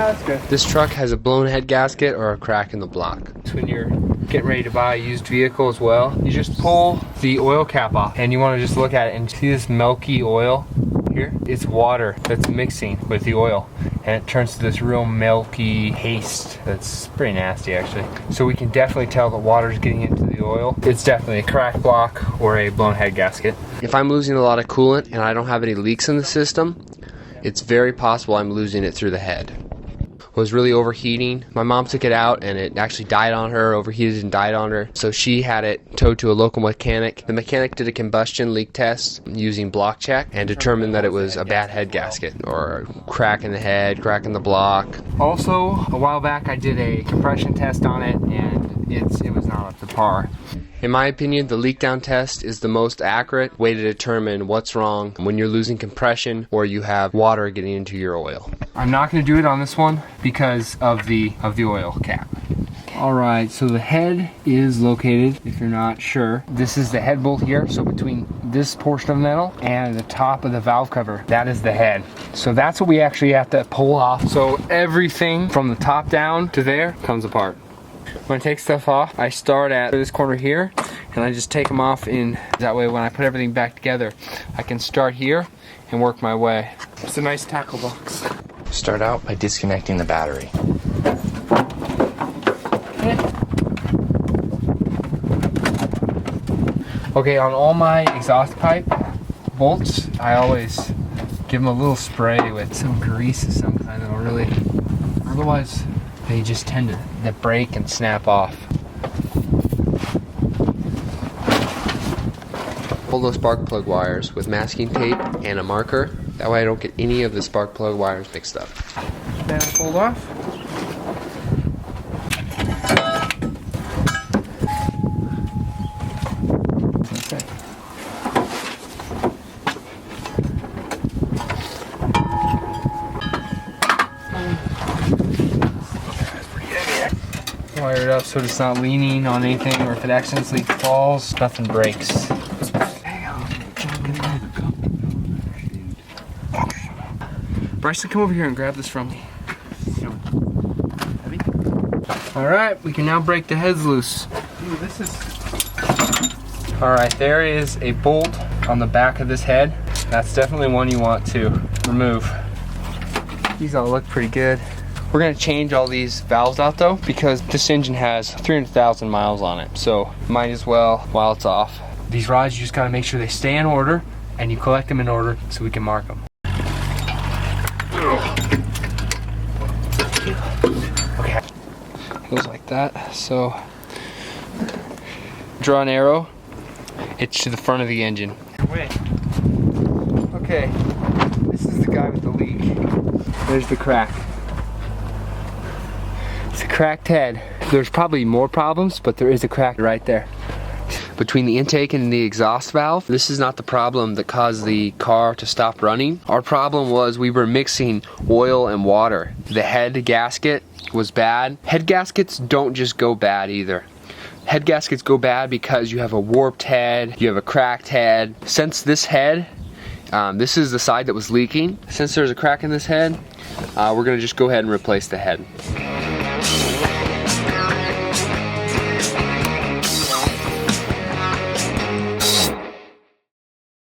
That's good. This truck has a blown head gasket or a crack in the block. When you're getting ready to buy a used vehicle as well, you just pull the oil cap off and you want to just look at it and see this milky oil here? It's water that's mixing with the oil and it turns to this real milky paste that's pretty nasty actually. So we can definitely tell that water's getting into the oil. It's definitely a cracked block or a blown head gasket. If I'm losing a lot of coolant and I don't have any leaks in the system, it's very possible I'm losing it through the head. Was really overheating. My mom took it out and it actually died on her, overheated and died on her. So she had it towed to a local mechanic. The mechanic did a combustion leak test using block check and determined that it was a bad head gasket or a crack in the head, crack in the block. Also, a while back I did a compression test on it and it was not up to par. In my opinion, the leak down test is the most accurate way to determine what's wrong when you're losing compression or you have water getting into your oil. I'm not going to do it on this one because of the oil cap. Alright, so the head is located, if you're not sure. This is the head bolt here, so between this portion of metal and the top of the valve cover, that is the head. So that's what we actually have to pull off. So everything from the top down to there comes apart. When I take stuff off, I start at this corner here and I just take them off in that way when I put everything back together I can start here and work my way. It's a nice tackle box. Start out by disconnecting the battery. Okay, on all my exhaust pipe bolts, I always give them a little spray with some grease of some kind that'll really, otherwise they just tend to break and snap off. Pull those spark plug wires with masking tape and a marker. That way I don't get any of the spark plug wires mixed up. Then pulled off. Okay. Wire it up so it's not leaning on anything, or if it accidentally falls, nothing breaks. Bryson, come over here and grab this from me. Alright, we can now break the heads loose. Alright, there is a bolt on the back of this head. That's definitely one you want to remove. These all look pretty good. We're going to change all these valves out though, because this engine has 300,000 miles on it, so might as well while it's off. These rods, you just got to make sure they stay in order and you collect them in order so we can mark them. Okay, it goes like that. So draw an arrow, it's to the front of the engine. Okay, this is the guy with the leak. There's the crack. It's a cracked head. There's probably more problems, but there is a crack right there. Between the intake and the exhaust valve, this is not the problem that caused the car to stop running. Our problem was we were mixing oil and water. The head gasket was bad. Head gaskets don't just go bad either. Head gaskets go bad because you have a warped head, you have a cracked head. Since this head, this is the side that was leaking. Since there's a crack in this head, we're gonna just go ahead and replace the head.